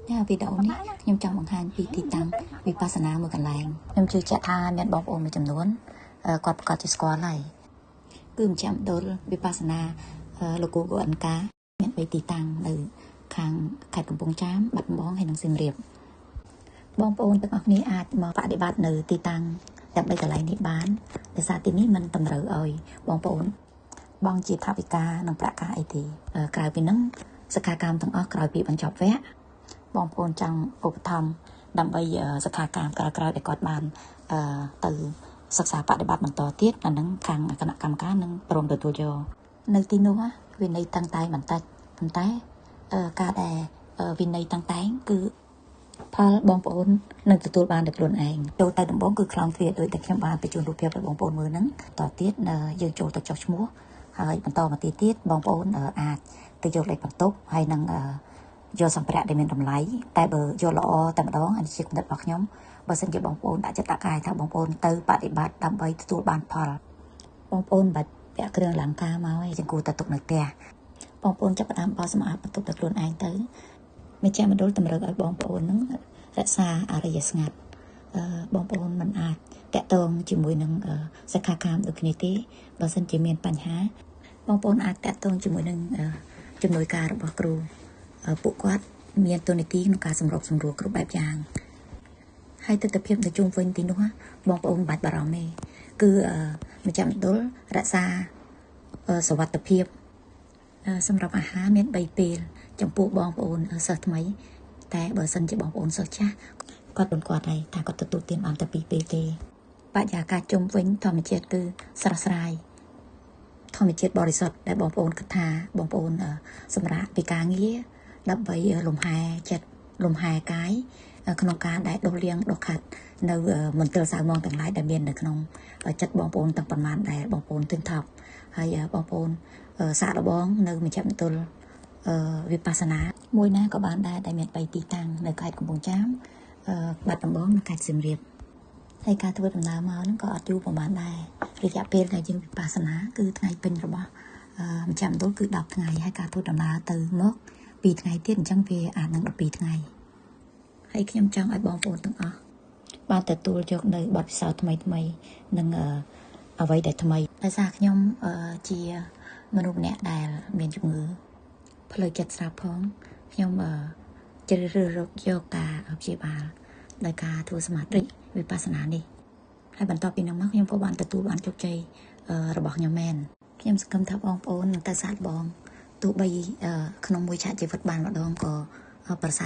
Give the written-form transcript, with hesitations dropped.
វីដេអូនេះខ្ញុំចង់បង្ហាញពីទីតាំងវិបស្សនាមួយកន្លែងខ្ញុំជឿជាក់ថាមានបងប្អូនមួយចំនួនគាត់ប្រកាសជាស្គាល់ហើយគឺមជ្ឈមណ្ឌលវិបស្សនាលោកគ្រូអនកាមាន3ទីតាំងនៅខាងខេត្តកំពង់ចាមបាត់ដំបងហើយនិងសៀមរាបបងប្អូនទាំងអស់គ្នាអាចមកបដិបត្តិនៅទីតាំងទាំង3កន្លែងនេះបានដោយសារទីនេះมันតម្រូវឲ្យបងប្អូនបង់ជាថវិកានិងប្រាក់កាសអីទេក្រៅពីហ្នឹងសិក្ខាកាមទាំងអស់ក្រោយពីបញ្ចប់វគ្គបងប្អូនចង់ឧបត្ថម្ភដើម្បីសិក្ខាកាមក្រោយៗដែលគាត់បានទៅសិក្សាបដិបត្តិបន្តទៀតអានឹងខាងគណៈកម្មការនឹងព្រមទទួលយកនៅទីនោះវិន័យតាំងតែងបន្តិចប៉ុន្តែការដែលវិន័យតាំងតែងគឺផលបងប្អូននឹងទទួលបានដោយខ្លួនឯងចូលទៅដំបូងគឺខ្លងទ្វារដោយតែខ្ញុំបានបញ្ជូនរូបភាពឲ្យបងប្អូនមើលហ្នឹងតទៀតយើងចូលទៅចុះឈ្មោះហើយបន្តមកទៀតបងប្អូនអាចទៅយកលេខបន្ទប់ហើយនឹងយកសម្ភារៈដែលមានតម្លៃតែបើយកល្អតែម្ដងអានេះជាគំនិតរបស់ខ្ញុំបើសិនជាបងប្អូនដាក់ចិត្តដាក់កាយថាបងប្អូនទៅបដិបត្តិដើម្បីទទួលបានផលបងប្អូនបាច់ពាក់គ្រឿងអលង្ការមកហើយយើងគួរតែទុកនៅផ្ទះបងប្អូនចាប់ផ្ដើមបោះសម្អាតបន្ទប់ដោយខ្លួនឯងទៅមជ្ឈមណ្ឌលតម្រូវឲ្យបងប្អូននឹងរក្សាអរិយាស្ងាត់បងប្អូនមិនអាចតាក់ទងជាមួយនឹងសិក្ខាកាមដូចគ្នាទេបើសិនជាមានបញ្ហាបងប្អូនអាចតាក់ទងជាមួយនឹងជំនួយការរបស់គ្រូពួកគាត់មានតួនាទីក្នុងការសម្របសម្រួលគ្រប់បែបយ៉ាងហើយទស្សនវិជ្ជានៅជុំវិញទីនោះបងប្អូនមិនបាច់បារម្ភទេគឺមជ្ឈមណ្ឌលរក្សាសុវត្ថិភាពសម្រាប់អាហារមាន3ពេលចំពោះបងប្អូនសិស្សថ្មីតែបើសិនជាបងប្អូនសិស្សចាស់គាត់មិនគាត់ហើយថាគាត់ទទួលទានបានតែ2ពេលទេបរិយាកាសជុំវិញធម្មជាតិគឺស្រស់ស្រាយធម្មជាតិបរិសុទ្ធដែលបងប្អូនគិតថាបងប្អូនសម្រាប់ពីការងារដើម្បីលំហែចិត្តលំហែកាយក្នុងការដែលដុសលាងដុសខាត់នៅមន្ទិលសៅមងទាំងឡាយដែលមាននៅក្នុងចិត្តបងប្អូនទាំងប៉ុន្មានដែលបងប្អូនទិញថប់ហើយបងប្អូនសាកល្បងនៅមជ្ឈមណ្ឌលវិបស្សនាមួយណាក៏បានដែរដែលមាន3ទីតាំងនៅខេត្តកំពង់ចាមបាត់ដំបងនិងខេត្តសៀមរាបហើយការធ្វើដំណើរមកហ្នឹងក៏អត់យូរប្រហែលដែររយៈពេលដែលយើងវិបស្សនាគឺថ្ងៃពេញរបស់មជ្ឈមណ្ឌលគឺ10ថ្ងៃហើយការធ្វើដំណើរទៅមក2ថ្ងៃទៀតអញ្ចឹងវាអាចនឹង12ថ្ងៃហើយខ្ញុំចង់ឲ្យបងប្អូនទាំងអស់បានទទួលយកនៅបទពិសោធន៍ថ្មីនិងអ្វីដែលថ្មីដោយសារខ្ញុំជាមនុស្សម្នាក់ដែលមានជំងឺផ្លូវចិត្តស្រាប់ផងខ្ញុំជ្រើសរើសយកការព្យាបាលដោយការធ្វើសមាធិវិបស្សនានេះហើយបន្ទាប់ពីនោះមកខ្ញុំក៏បានទទួលបានជោគជ័យរបស់ខ្ញុំមែនខ្ញុំសង្ឃឹមថាបងប្អូននឹងទៅសាកល្បងទោះបីក្នុងមួយឆាកជីវិតបានម្ដងក៏ប្រសើរ